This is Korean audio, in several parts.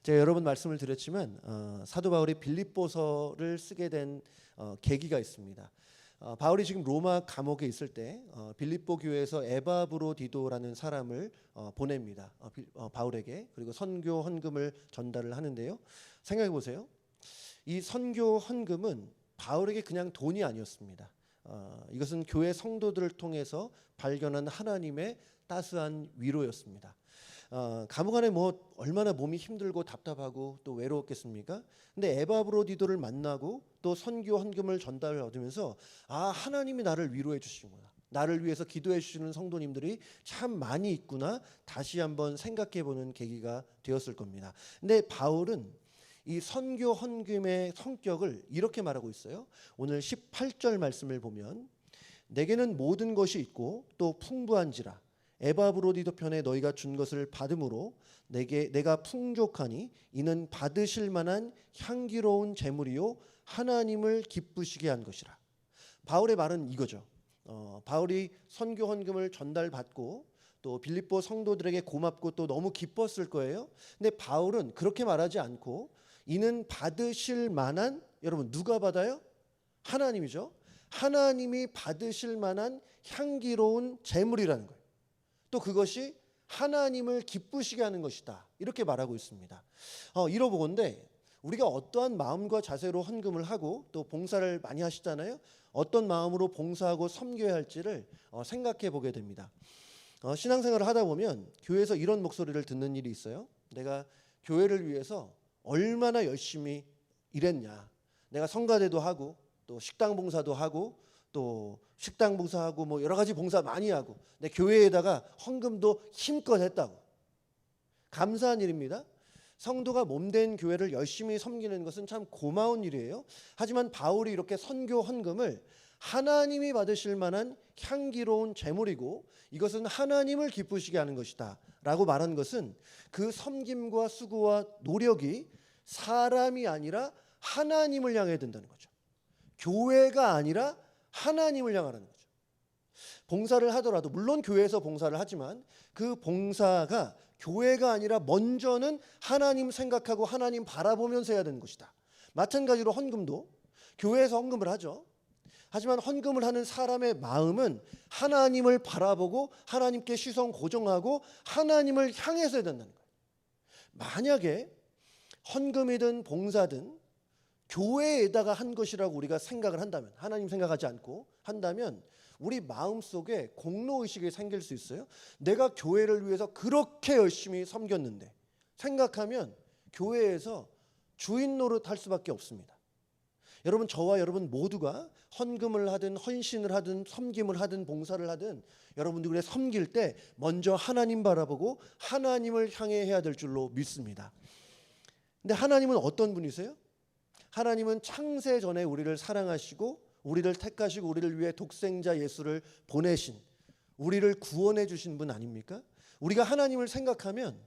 제가 여러 번 말씀을 드렸지만 사도 바울이 빌립보서를 쓰게 된 계기가 있습니다. 바울이 지금 로마 감옥에 있을 때 빌립보 교회에서 에바브로디도라는 사람을 보냅니다. 바울에게. 그리고 선교 헌금을 전달을 하는데요. 생각해 보세요. 이 선교 헌금은 바울에게 그냥 돈이 아니었습니다. 이것은 교회 성도들을 통해서 발견한 하나님의 따스한 위로였습니다. 감옥 안에 뭐 얼마나 몸이 힘들고 답답하고 또 외로웠겠습니까? 근데 에바브로디도를 만나고 또 선교 헌금을 전달을 얻으면서 하나님이 나를 위로해 주시구나, 나를 위해서 기도해 주시는 성도님들이 참 많이 있구나, 다시 한번 생각해 보는 계기가 되었을 겁니다. 근데 바울은 이 선교 헌금의 성격을 이렇게 말하고 있어요. 오늘 18절 말씀을 보면 내게는 모든 것이 있고 또 풍부한지라 에바브로디도 편에 너희가 준 것을 받음으로 내가 풍족하니 이는 받으실 만한 향기로운 제물이요 하나님을 기쁘시게 한 것이라. 바울의 말은 이거죠. 바울이 선교 헌금을 전달받고 또 빌립보 성도들에게 고맙고 또 너무 기뻤을 거예요. 근데 바울은 그렇게 말하지 않고 이는 받으실 만한, 여러분 누가 받아요? 하나님이죠. 하나님이 받으실 만한 향기로운 제물이라는 거예요. 또 그것이 하나님을 기쁘시게 하는 것이다, 이렇게 말하고 있습니다. 이러보건대 우리가 어떠한 마음과 자세로 헌금을 하고 또 봉사를 많이 하시잖아요. 어떤 마음으로 봉사하고 섬겨야 할지를 생각해 보게 됩니다. 신앙생활을 하다 보면 교회에서 이런 목소리를 듣는 일이 있어요. 내가 교회를 위해서 얼마나 열심히 일했냐, 내가 성가대도 하고 또 식당 봉사도 하고 또 식당 봉사하고 뭐 여러 가지 봉사 많이 하고 내 교회에다가 헌금도 힘껏 했다고. 감사한 일입니다. 성도가 몸된 교회를 열심히 섬기는 것은 참 고마운 일이에요. 하지만 바울이 이렇게 선교 헌금을 하나님이 받으실 만한 향기로운 제물이고 이것은 하나님을 기쁘시게 하는 것이다 라고 말한 것은 그 섬김과 수고와 노력이 사람이 아니라 하나님을 향해야 된다는 거죠. 교회가 아니라 하나님을 향하라는 거죠. 봉사를 하더라도 물론 교회에서 봉사를 하지만 그 봉사가 교회가 아니라 먼저는 하나님 생각하고 하나님 바라보면서 해야 되는 것이다. 마찬가지로 헌금도 교회에서 헌금을 하죠. 하지만 헌금을 하는 사람의 마음은 하나님을 바라보고 하나님께 시선 고정하고 하나님을 향해서 해야 된다는 거예요. 만약에 헌금이든 봉사든 교회에다가 한 것이라고 우리가 생각을 한다면, 하나님 생각하지 않고 한다면 우리 마음속에 공로의식이 생길 수 있어요. 내가 교회를 위해서 그렇게 열심히 섬겼는데 생각하면 교회에서 주인 노릇할 수밖에 없습니다. 여러분, 저와 여러분 모두가 헌금을 하든 헌신을 하든 섬김을 하든 봉사를 하든 여러분들이 섬길 때 먼저 하나님 바라보고 하나님을 향해 해야 될 줄로 믿습니다. 근데 하나님은 어떤 분이세요? 하나님은 창세 전에 우리를 사랑하시고 우리를 택하시고 우리를 위해 독생자 예수를 보내신, 우리를 구원해 주신 분 아닙니까? 우리가 하나님을 생각하면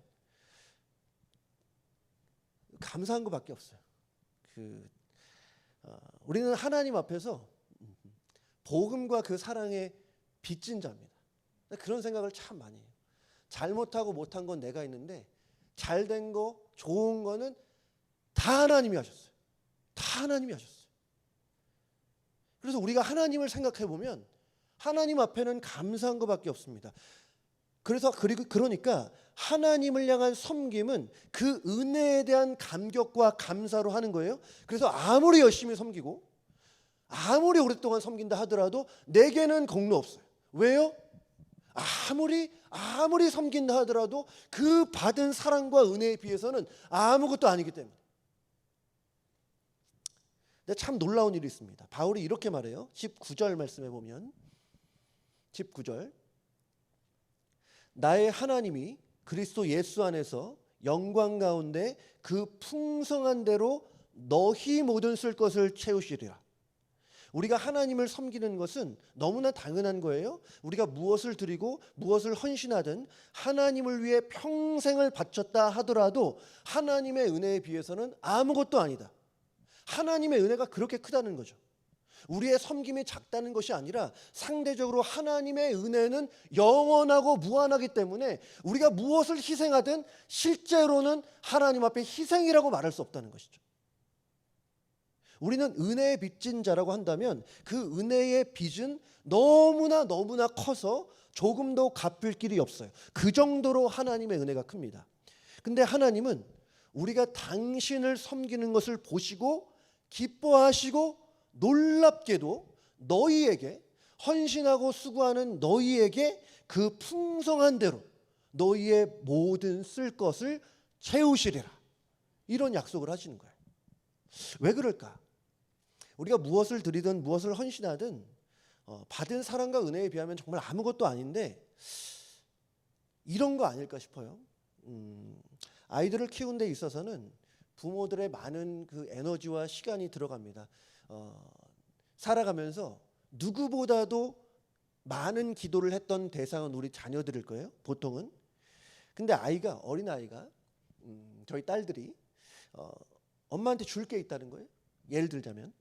감사한 것밖에 없어요. 우리는 하나님 앞에서 복음과 그 사랑에 빚진 자입니다. 그런 생각을 참 많이 해요. 잘못하고 못한 건 내가 있는데 잘된 거, 좋은 거는 다 하나님이 하셨어요. 다 하나님이 하셨어요. 그래서 우리가 하나님을 생각해 보면 하나님 앞에는 감사한 것밖에 없습니다. 그러니까 하나님을 향한 섬김은 그 은혜에 대한 감격과 감사로 하는 거예요. 그래서 아무리 열심히 섬기고 아무리 오랫동안 섬긴다 하더라도 내게는 공로 없어요. 왜요? 아무리 섬긴다 하더라도 그 받은 사랑과 은혜에 비해서는 아무것도 아니기 때문에. 근데 참 놀라운 일이 있습니다. 바울이 이렇게 말해요. 19절 말씀해 보면 19절 나의 하나님이 그리스도 예수 안에서 영광 가운데 그 풍성한 대로 너희 모든 쓸 것을 채우시리라. 우리가 하나님을 섬기는 것은 너무나 당연한 거예요. 우리가 무엇을 드리고 무엇을 헌신하든 하나님을 위해 평생을 바쳤다 하더라도 하나님의 은혜에 비해서는 아무것도 아니다. 하나님의 은혜가 그렇게 크다는 거죠. 우리의 섬김이 작다는 것이 아니라 상대적으로 하나님의 은혜는 영원하고 무한하기 때문에 우리가 무엇을 희생하든 실제로는 하나님 앞에 희생이라고 말할 수 없다는 것이죠. 우리는 은혜에 빚진 자라고 한다면 그 은혜의 빚은 너무나 커서 조금도 갚을 길이 없어요. 그 정도로 하나님의 은혜가 큽니다. 근데 하나님은 우리가 당신을 섬기는 것을 보시고 기뻐하시고 놀랍게도 너희에게 헌신하고 수고하는 너희에게 그 풍성한 대로 너희의 모든 쓸 것을 채우시리라. 이런 약속을 하시는 거예요. 왜 그럴까? 우리가 무엇을 드리든 무엇을 헌신하든 받은 사랑과 은혜에 비하면 정말 아무것도 아닌데 이런 거 아닐까 싶어요. 아이들을 키우는 데 있어서는 부모들의 많은 그 에너지와 시간이 들어갑니다. 살아가면서 누구보다도 많은 기도를 했던 대상은 우리 자녀들일 거예요, 보통은. 근데 어린아이가 저희 딸들이 엄마한테 줄 게 있다는 거예요. 예를 들자면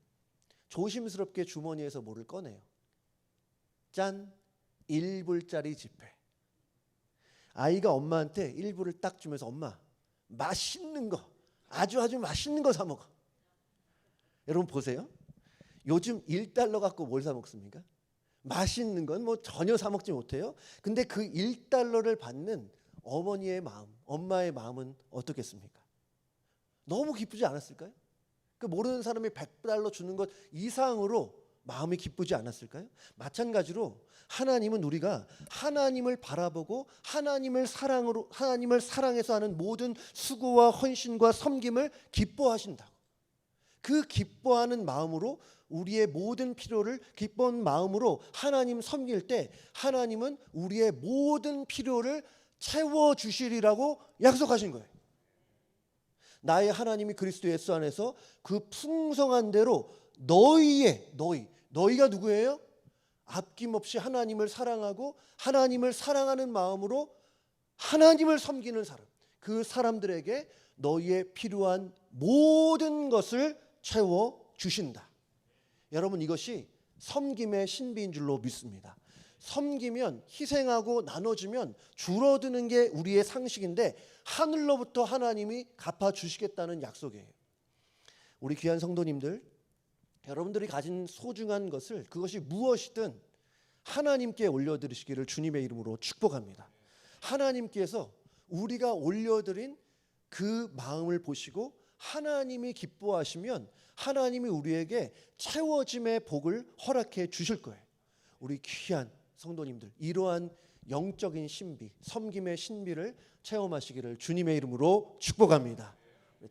조심스럽게 주머니에서 뭐를 꺼내요. 짠! 1불짜리 지폐. 아이가 엄마한테 1불을 딱 주면서 엄마 맛있는 거, 아주 맛있는 거 사 먹어. 여러분 보세요. 요즘 1달러 갖고 뭘 사 먹습니까? 맛있는 건 뭐 전혀 사 먹지 못해요. 근데 그 1달러를 받는 어머니의 마음, 엄마의 마음은 어떻겠습니까? 너무 기쁘지 않았을까요? 그 모르는 사람이 100달러 주는 것 이상으로 마음이 기쁘지 않았을까요? 마찬가지로 하나님은 우리가 하나님을 바라보고 하나님을 사랑해서 하는 모든 수고와 헌신과 섬김을 기뻐하신다고. 그 기뻐하는 마음으로 우리의 모든 필요를 기뻐하는 마음으로 하나님 섬길 때 하나님은 우리의 모든 필요를 채워주시리라고 약속하신 거예요. 나의 하나님이 그리스도 예수 안에서 그 풍성한 대로 너희가 누구예요? 아낌없이 하나님을 사랑하고 하나님을 사랑하는 마음으로 하나님을 섬기는 사람, 그 사람들에게 너희의 필요한 모든 것을 채워주신다. 여러분, 이것이 섬김의 신비인 줄로 믿습니다. 섬기면, 희생하고 나눠주면 줄어드는 게 우리의 상식인데 하늘로부터 하나님이 갚아주시겠다는 약속이에요. 우리 귀한 성도님들, 여러분들이 가진 소중한 것을, 그것이 무엇이든 하나님께 올려드리시기를 주님의 이름으로 축복합니다. 하나님께서 우리가 올려드린 그 마음을 보시고 하나님이 기뻐하시면 하나님이 우리에게 채워짐의 복을 허락해 주실 거예요. 우리 귀한 성도님들, 이러한 영적인 신비, 섬김의 신비를 체험하시기를 주님의 이름으로 축복합니다. 잠깐